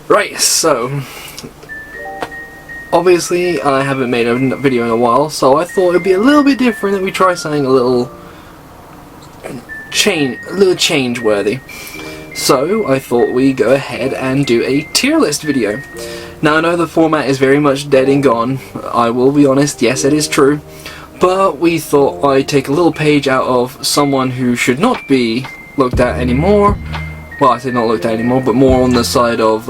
Right, so obviously I haven't made a video in a while, so I thought it'd be a little bit different, that we try something a little change worthy. So I thought we'd go ahead and do a tier list video. Now I know the format is very much dead and gone, I will be honest, yes it is true, but we thought I'd take a little page out of someone who should not be looked at anymore. Well, I say not looked at anymore, but more on the side of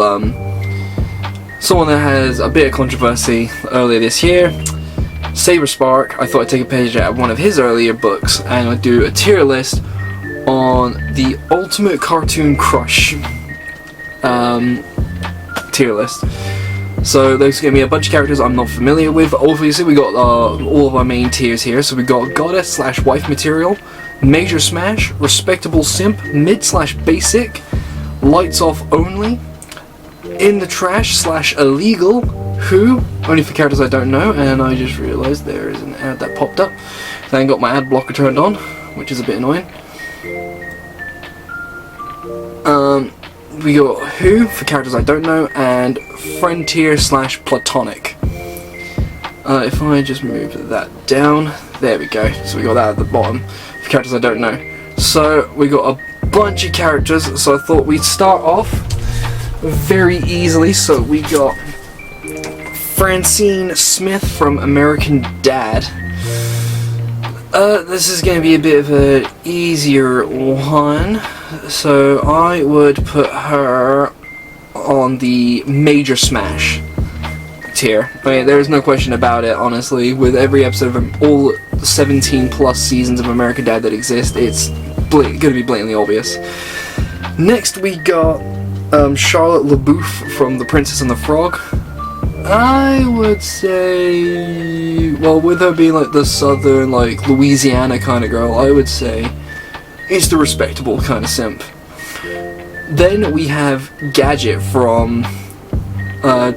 someone that has a bit of controversy earlier this year. Saber Spark. I thought I'd take a page out of one of his earlier books and I'd do a tier list on the Ultimate Cartoon Crush tier list. So there's going to be a bunch of characters I'm not familiar with. Obviously we got all of our main tiers here. So we got Goddess / Wife material, Major Smash, Respectable Simp, Mid / Basic, Lights Off Only, In the Trash / Illegal, Who, only for characters I don't know, and I just realised there is an ad that popped up. Then got my ad blocker turned on, which is a bit annoying. We got Who, for characters I don't know, and Frontier / Platonic. If I just move that down, there we go, so we got that at the bottom, for characters I don't know. So we got a bunch of characters, so I thought we'd start off very easily. So we got Francine Smith from American Dad. This is going to be a bit of an easier one, so I would put her on the Major Smash tier. I mean, there's no question about it, honestly. With every episode of all 17 plus seasons of American Dad that exist, it's going to be blatantly obvious. Next we got Charlotte LaBouffe from The Princess and the Frog. I would say, well, with her being like the southern, like Louisiana kind of girl, I would say it's the respectable kind of simp. Then we have Gadget from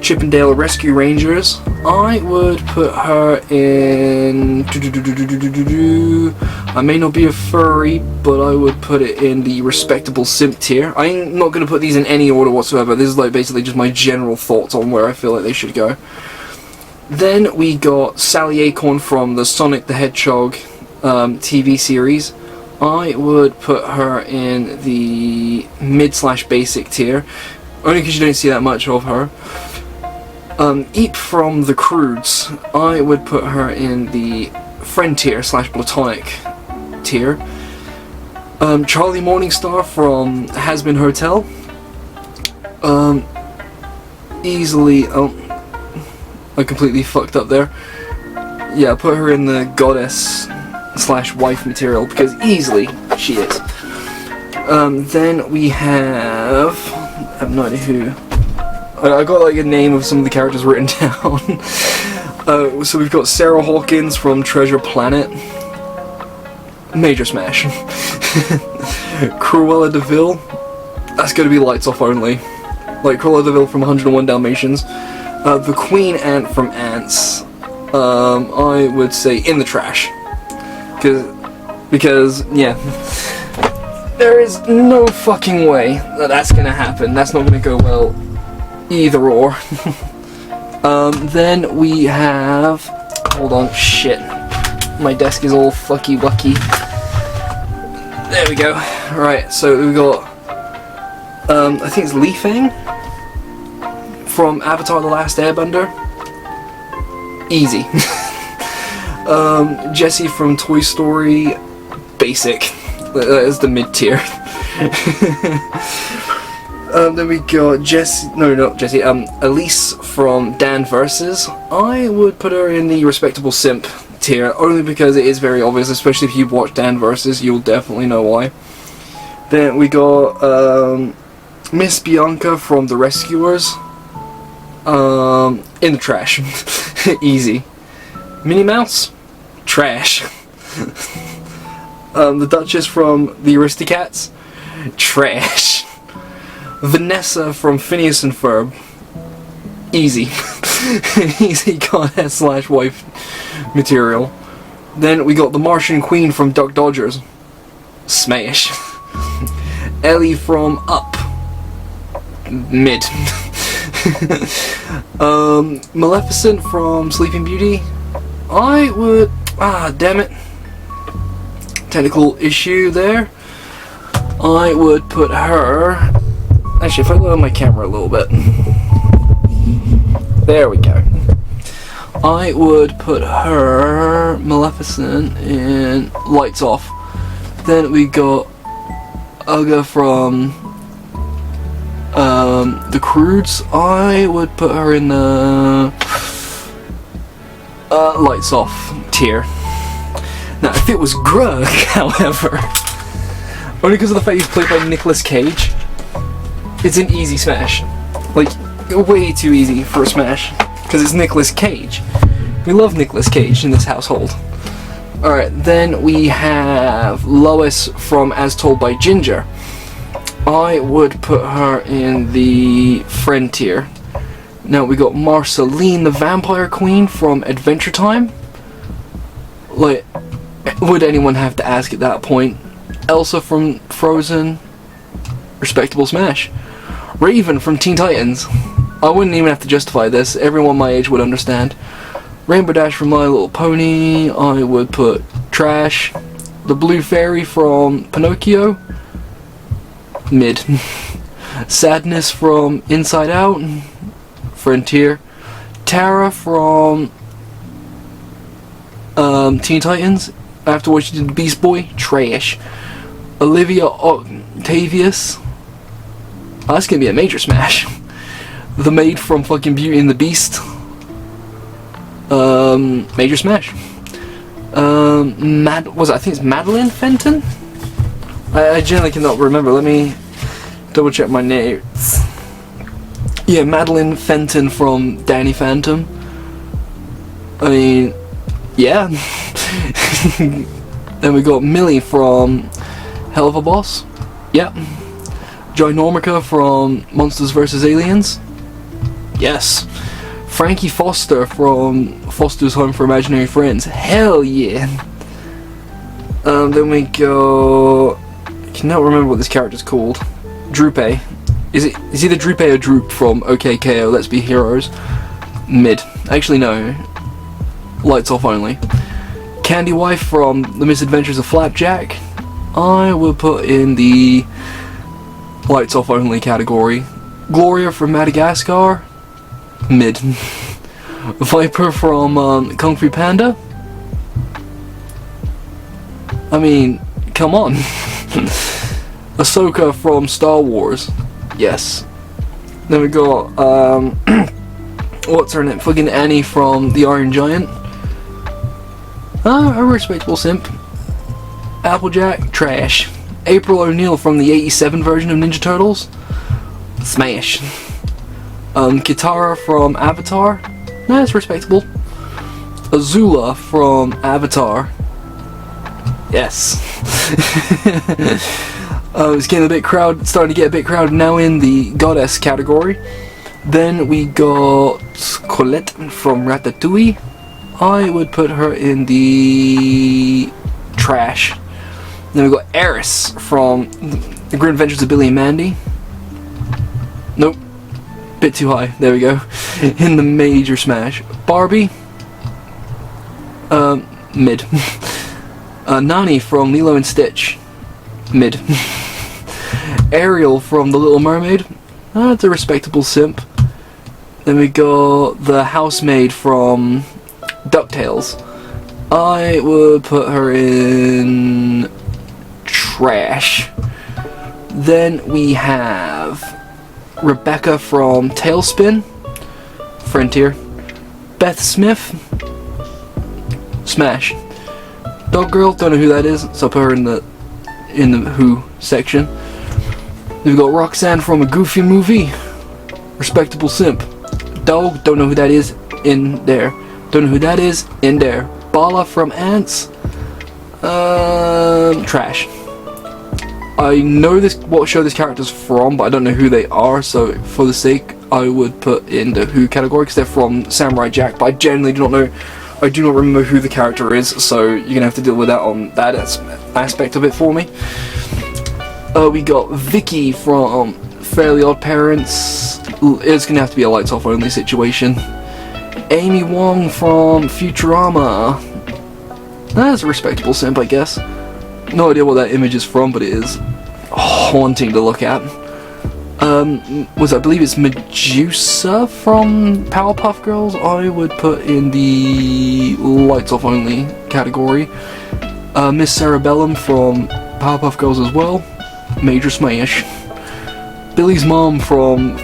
Chippendale Rescue Rangers. I would put her in... I may not be a furry, but I would put it in the respectable simp tier. I'm not going to put these in any order whatsoever. This is like basically just my general thoughts on where I feel like they should go. Then we got Sally Acorn from the Sonic the Hedgehog TV series. I would put her in the mid / basic tier, only because you don't see that much of her. Eep from the Croods, I would put her in the friend tier / platonic tier. Charlie Morningstar from Has Been Hotel. Easily, I completely fucked up there. Yeah, put her in the Goddess / Wife material, because easily she is. Then we have... I have no idea who. I got like a name of some of the characters written down. So we've got Sarah Hawkins from Treasure Planet. Major Smash. Cruella de Vil. That's going to be Lights Off Only. Like Cruella de Vil from 101 Dalmatians. The Queen Ant from Ants. I would say In the Trash. Because yeah. There is no fucking way that that's gonna happen. That's not gonna go well either or. Then we have... Hold on, shit. My desk is all fucky wucky. There we go. Right, so we got... I think it's Li Fang from Avatar The Last Airbender. Easy. Jessie from Toy Story. Basic. That is the mid tier. Then we got Elise from Dan Versus. I would put her in the respectable simp tier, only because it is very obvious, especially if you've watched Dan Versus, you'll definitely know why. Then we got Miss Bianca from The Rescuers. In the trash. Easy. Minnie Mouse? Trash. The Duchess from The Aristocats? Trash. Vanessa from Phineas and Ferb? Easy. Easy goddess / wife material. Then we got the Martian Queen from Duck Dodgers. Smash. Ellie from Up. Mid. Maleficent from Sleeping Beauty. I would... damn it. Technical issue there. I would put her... Actually, if I lower my camera a little bit. There we go. I would put her, Maleficent, in Lights Off. Then we got Uga from the Croods. I would put her in the Lights Off tier. Now, if it was Grug, however, only because of the fact he's played by Nicolas Cage, it's an easy smash. Like, way too easy for a smash. Because it's Nicolas Cage. We love Nicolas Cage in this household. Alright, then we have Lois from As Told by Ginger. I would put her in the friend tier. Now we got Marceline the Vampire Queen from Adventure Time. Like, would anyone have to ask at that point? Elsa from Frozen. Respectable smash. Raven from Teen Titans. I wouldn't even have to justify this. Everyone my age would understand. Rainbow Dash from My Little Pony. I would put trash. The Blue Fairy from Pinocchio. Mid. Sadness from Inside Out. Frontier. Tara from Teen Titans. After what she did to Beast Boy. Trash. Olivia Octavius. Oh, that's gonna be a major smash. The maid from fucking Beauty and the Beast. Major smash. I think it's Madeline Fenton? I generally cannot remember. Let me double check my notes. Yeah, Madeline Fenton from Danny Phantom. I mean, yeah. Then we got Millie from Hell of a Boss. Yep. Joy Normica from Monsters vs. Aliens. Yes. Frankie Foster from Foster's Home for Imaginary Friends. Hell yeah. Then we go... I cannot remember what this character's called. Drupe. Is either Drupe or Droop from OKKO, Let's Be Heroes. Mid. Actually no. Lights Off only. Candy Wife from The Misadventures of Flapjack. I will put in the Lights Off only category. Gloria from Madagascar. Mid. Viper from Kung Fu Panda. I mean, come on. Ahsoka from Star Wars. Yes. Then we got what's her name? Fucking Annie from The Iron Giant. A respectable simp. Applejack, trash. April O'Neil from the 87 version of Ninja Turtles. Smash. Kitara from Avatar. Nah, it's respectable. Azula from Avatar. Yes. It's getting a bit crowded, starting to get a bit crowded now in the goddess category. Then we got Colette from Ratatouille. I would put her in the trash. Then we got Eris from The Grim Adventures of Billy and Mandy. Nope. Bit too high. There we go. In the major smash. Barbie. Mid. Nani from Lilo and Stitch. Mid. Ariel from The Little Mermaid. That's a respectable simp. Then we got the housemaid from DuckTales. I would put her in trash. Then we have Rebecca from Tailspin. Frontier. Beth Smith. Smash. Dog Girl, don't know who that is, so I'll put her in the Who section. We've got Roxanne from A Goofy Movie. Respectable simp. Dog, don't know who that is, in there. Don't know who that is, in there. Bala from Ants. Trash. I know what show this character's from, but I don't know who they are, so for the sake, I would put in the Who category, because they're from Samurai Jack, but I generally do not know. I do not remember who the character is, so you're going to have to deal with that on that aspect of it for me. We got Vicky from Fairly Odd Parents. It's gonna have to be a lights off only situation. Amy Wong from Futurama. That's a respectable simp, I guess. No idea what that image is from, but it is haunting to look at. I believe it's Medusa from Powerpuff Girls. I would put in the lights off only category. Miss Cerebellum from Powerpuff Girls as well. Major smash. Billy's mom from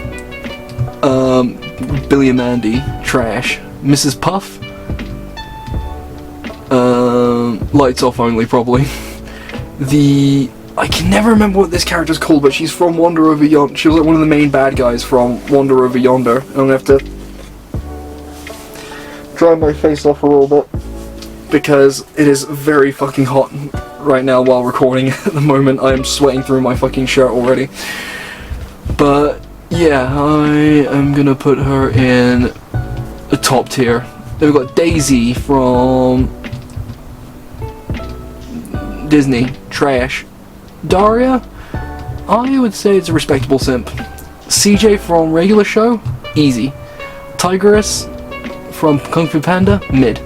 Billy and Mandy. Trash. Mrs. Puff. Lights off only, probably. I can never remember what this character's called, but she's from Wander Over Yonder. She was like one of the main bad guys from Wander Over Yonder. I'm gonna have to dry my face off a little bit because it is very fucking hot right now while recording at the moment. I am sweating through my fucking shirt already. But yeah, I am gonna put her in the top tier. Then we've got Daisy from Disney. Trash. Daria, I would say it's a respectable simp. CJ from regular show, easy. Tigress from Kung Fu Panda, mid.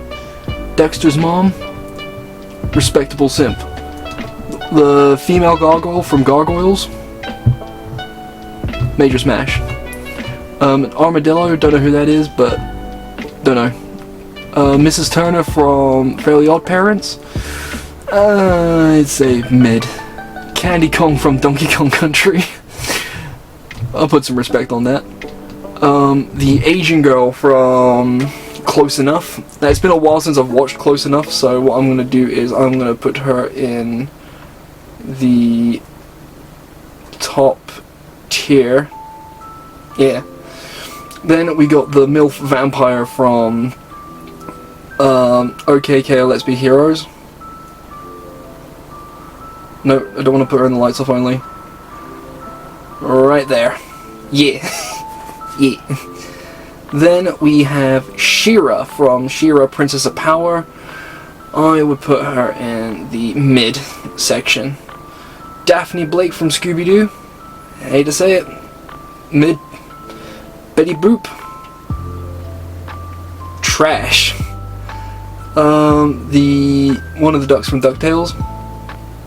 Dexter's mom, respectable simp. The female gargoyle from Gargoyles, major smash. Armadillo, don't know who that is, but don't know. Mrs. Turner from Fairly Odd Parents, I'd say mid. Candy Kong from Donkey Kong Country. I'll put some respect on that. The Asian girl from Close Enough. Now, it's been a while since I've watched Close Enough, so what I'm going to do is I'm going to put her in the top tier. Yeah. Then we got the MILF vampire from OKKO Let's Be Heroes. No, I don't want to put her in the lights off only. Right there. Yeah. Yeah. Then we have She-Ra from She-Ra Princess of Power. I would put her in the mid section. Daphne Blake from Scooby-Doo. I hate to say it. Mid. Betty Boop. Trash. One of the ducks from DuckTales.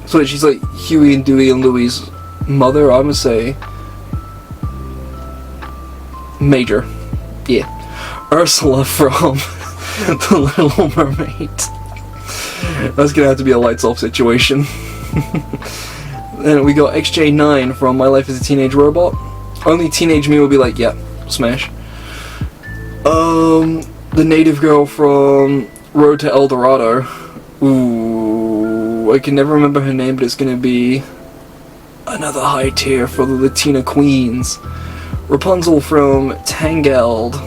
So she's like Huey and Dewey and Louie's mother. I'm gonna say major. Yeah. Ursula from The Little Mermaid. That's gonna have to be a lights off situation. Then we got XJ9 from My Life as a Teenage Robot. Only teenage me will be like, yeah, smash. The native girl from Road to El Dorado. Ooh, I can never remember her name, but it's gonna be another high tier for the Latina queens. Rapunzel from Tangled.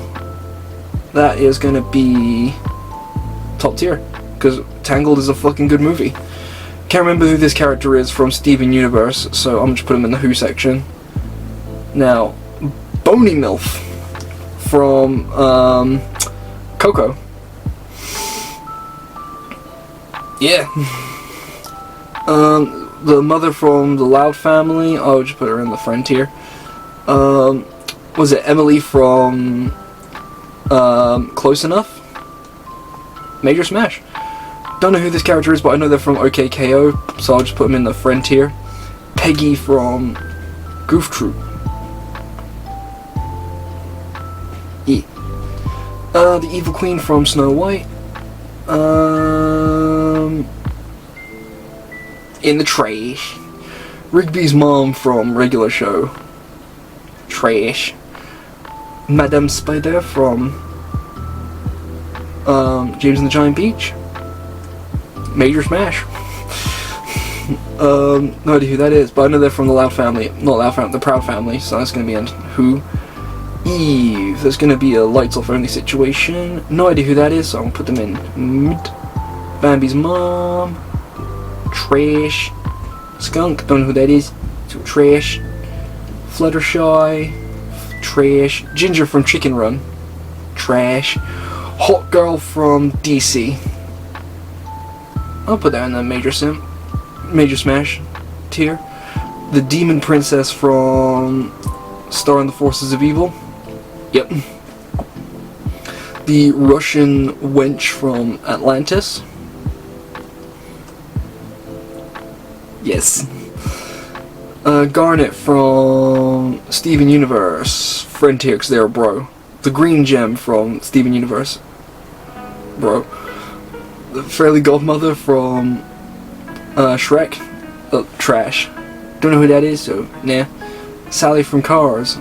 That is gonna be top tier, because Tangled is a fucking good movie. Can't remember who this character is from Steven Universe, so I'm just put him in the Who section. Now, Boney MILF from Coco. Yeah. The mother from the Loud Family, I would just put her in the friend tier. Was it Emily from Close Enough? Major smash. Don't know who this character is, but I know they're from OKKO, so I'll just put them in the friend tier. Peggy from Goof Troop. Yeah. The Evil Queen from Snow White. In the trash. Rigby's mom from Regular Show. Trash. Madame Spider from James and the Giant Peach. Major smash. No idea who that is, but I know they're from the Loud Family. Not Loud Family, the Proud Family, so that's gonna be in Who. Eve, there's gonna be a lights off only situation. No idea who that is, so I'm gonna put them in mid. Bambi's mom. Trash. Skunk, don't know who that is. So trash. Fluttershy. Trash. Ginger from Chicken Run. Trash. Hot Girl from DC. I'll put that in the major smash tier. The Demon Princess from starring the forces of evil. Yep. The Russian wench from Atlantis. Yes. Garnet from Steven Universe. Friend here, 'cause they're a bro. The Green Gem from Steven Universe. Bro. The Fairy Godmother from Shrek. Trash. Don't know who that is, so nah. Sally from Cars.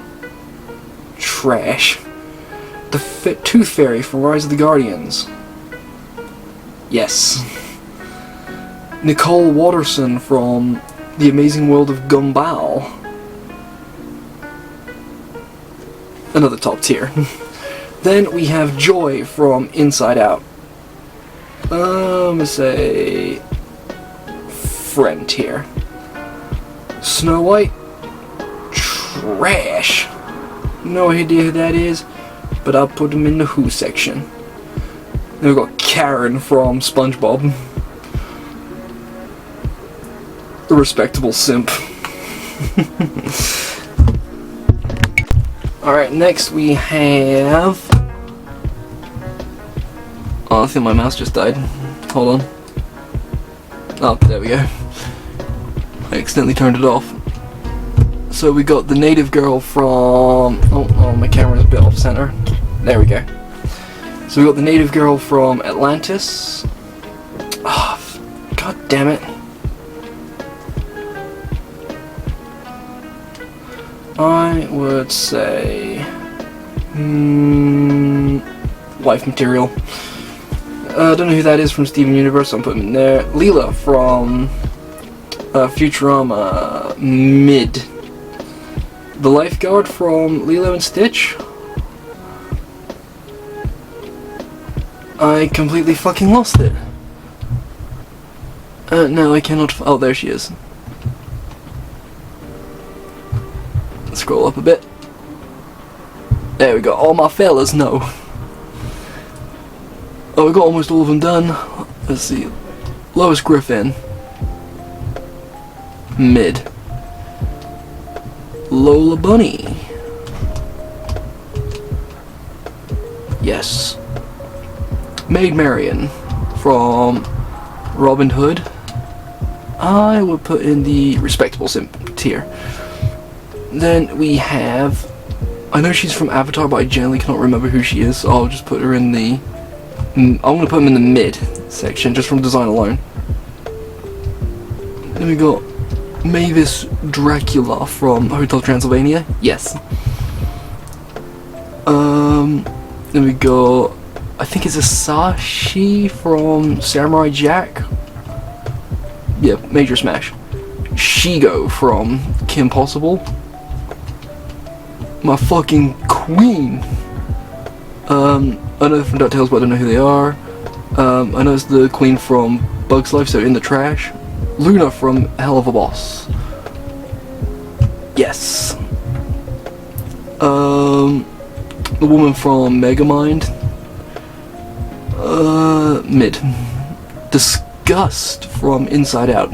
Trash. The Tooth Fairy from Rise of the Guardians. Yes. Nicole Watterson from The Amazing World of Gumball. Another top tier. Then we have Joy from Inside Out. I'm gonna say friend tier. Snow White. Trash. No idea who that is, but I'll put him in the Who section. Then we've got Karen from SpongeBob. The respectable simp. Alright, next we have... Oh, I think my mouse just died. Hold on. Oh, there we go. I accidentally turned it off. So we got the native girl from... Oh, my camera's a bit off center. There we go. So we got the native girl from Atlantis. Oh, god damn it. I would say... wife material. I don't know who that is from Steven Universe, so I'm putting him in there. Leela from Futurama. Mid. The lifeguard from Lilo and Stitch. I completely fucking lost it. No, I cannot. Oh, there she is. Scroll up a bit. There we go. All my fellas know. Oh, we got almost all of them done. Let's see. Lois Griffin. Mid. Lola Bunny. Yes. Maid Marian from Robin Hood. I would put in the respectable simp tier. Then we have... I know she's from Avatar, but I generally cannot remember who she is, so I'll just put her in the... I'm going to put them in the mid section, just from design alone. Then we got Mavis Dracula from Hotel Transylvania. Yes. Then we got... I think it's a Sashi from Samurai Jack. Yeah, major smash. Shigo from Kim Possible. My fucking queen. I know they're from DuckTales, but I don't know who they are. I know it's the queen from Bug's Life, so In the Trash. Luna from Hell of a Boss. Yes. The woman from Megamind. Mid. Disgust from Inside Out.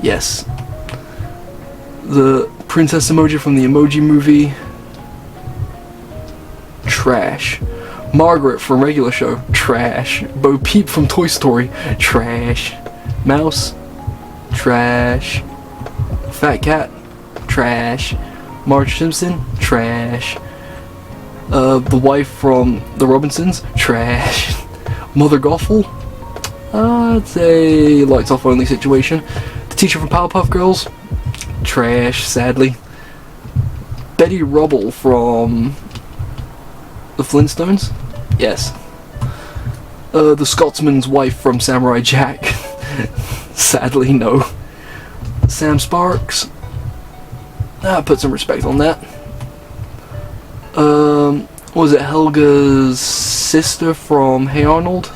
Yes. The Princess Emoji from the Emoji Movie. Trash. Margaret from Regular Show. Trash. Bo Peep from Toy Story. Trash. Mouse. Trash. Fat Cat. Trash. Marge Simpson. Trash. The wife from The Robinsons. Trash. Mother Gothel. I'd say lights off only situation. The teacher from Powerpuff Girls. Trash, sadly. Betty Rubble from The Flintstones. Yes. The Scotsman's wife from Samurai Jack. Sadly, no. Sam Sparks. Put some respect on that. What was it, Helga's sister from Hey Arnold?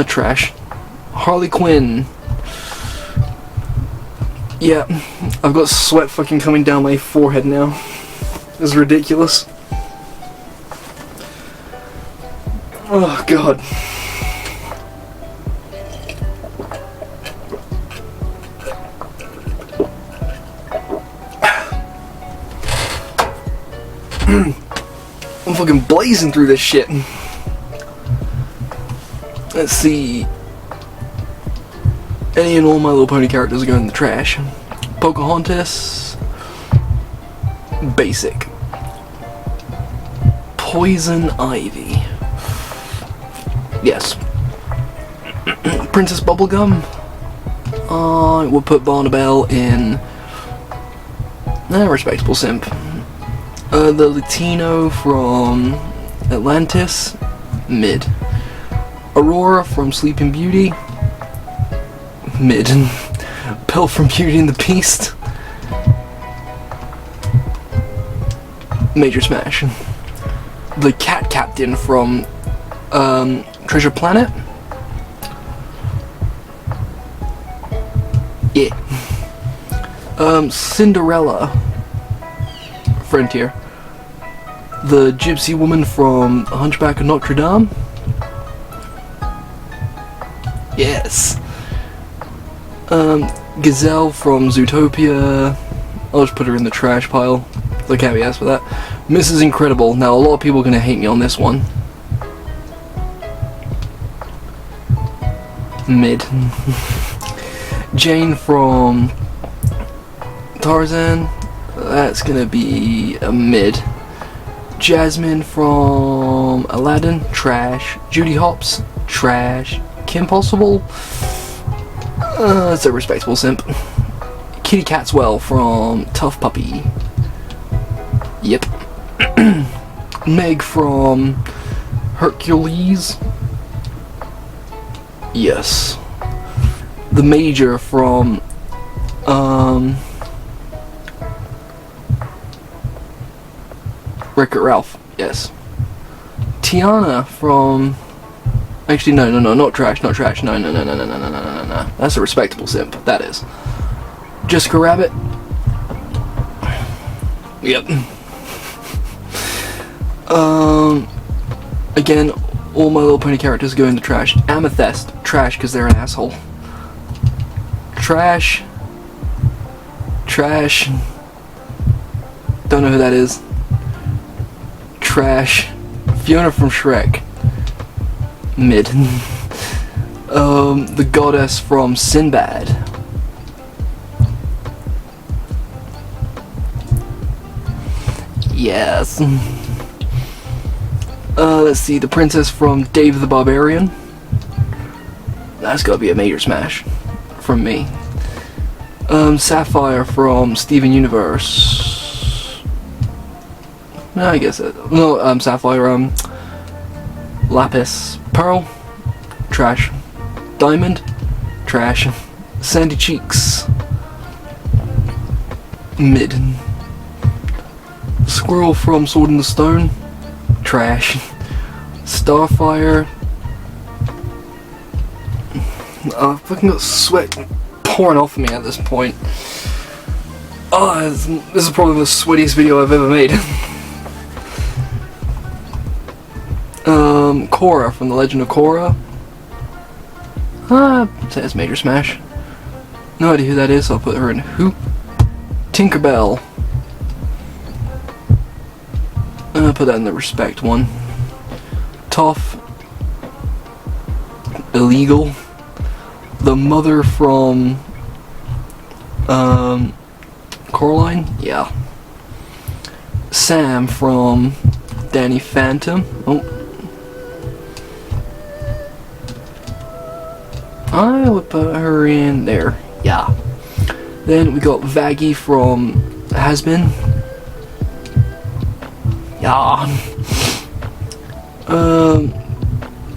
Trash. Harley Quinn. Yeah, I've got sweat fucking coming down my forehead now. This is ridiculous. Oh god. I'm fucking blazing through this shit. Let's see. Any and all My Little Pony characters are going in the trash. Pocahontas. Basic. Poison Ivy. Yes. Princess Bubblegum. I would put Barnabelle in respectable simp. The Latino from Atlantis, mid. Aurora from Sleeping Beauty, mid. Belle from Beauty and the Beast, major smash. The Cat Captain from Treasure Planet, yeah. Cinderella, Frontier. The Gypsy Woman from Hunchback of Notre Dame, yes. Gazelle from Zootopia, I'll just put her in the trash pile, so I can't be asked for that. Mrs. Incredible, now a lot of people are going to hate me on this one. Mid. Jane from Tarzan, that's going to be a mid. Jasmine from Aladdin, trash. Judy Hopps, trash. Kim Possible, that's a respectable simp. Kitty Catwell from Tough Puppy, yep. Meg from Hercules, yes. The Major from Wreck-It Ralph, yes. Tiana from, actually no, not trash, no. That's a respectable simp, that is. Jessica Rabbit, yep. Again, all My Little Pony characters go in the trash. Amethyst, trash because they're an asshole. Trash. Don't know who that is. Trash. Fiona from Shrek, mid. The Goddess from Sinbad, yes. Let's see, the Princess from Dave the Barbarian, that's gotta be a major smash from me. Sapphire from Steven Universe, I guess it, no, Sapphire, Lapis, Pearl, trash. Diamond, trash. Sandy Cheeks, mid. Squirrel from Sword in the Stone, trash. Starfire, I've fucking got sweat pouring off of me at this point. Oh, this is probably the sweatiest video I've ever made. Korra from The Legend of Korra. I'd say it's major smash. No idea who that is, so I'll put her in Hoop. Tinkerbell. I'll put that in the respect one. Tough. Illegal. The mother from Coraline? Yeah. Sam from Danny Phantom. Oh. I would put her in there. Yeah. Then we got Vaggie from Has-Been. Yeah.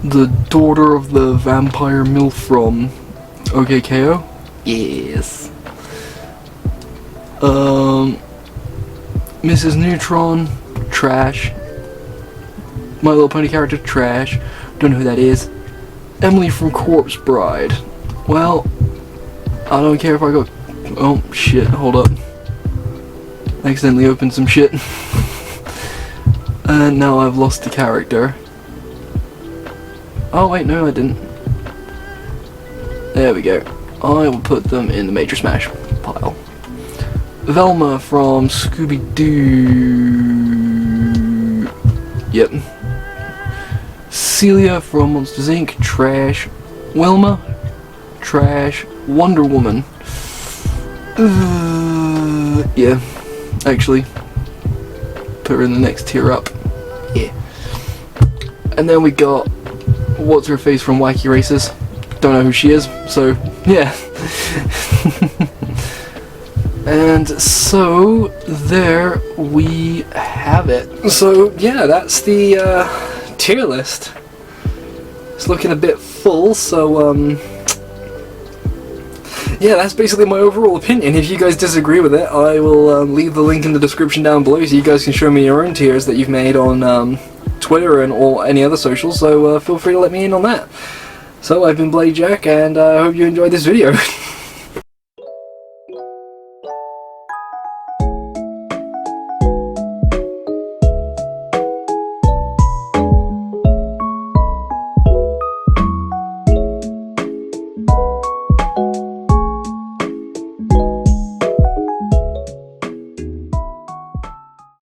The daughter of the vampire MILF from OKKO. Yes. Mrs. Neutron, trash. My Little Pony character, trash. Don't know who that is. Emily from Corpse Bride. Well, I don't care if I got... Oh, shit, hold up. I accidentally opened some shit. And now I've lost the character. Oh, wait, no, I didn't. There we go. I will put them in the Major Smash pile. Velma from Scooby-Doo. Yep. Celia from Monsters Inc. Trash. Wilma. Trash. Wonder Woman. Yeah. Actually, put her in the next tier up. Yeah. And then we got what's her face from Wacky Races. Don't know who she is, so yeah. And so there we have it. So yeah, that's the tier list. It's looking a bit full, so yeah, that's basically my overall opinion. If you guys disagree with it, I will leave the link in the description down below so you guys can show me your own tiers that you've made on Twitter and or any other socials, so feel free to let me in on that. So I've been Blade Jack, and I hope you enjoyed this video.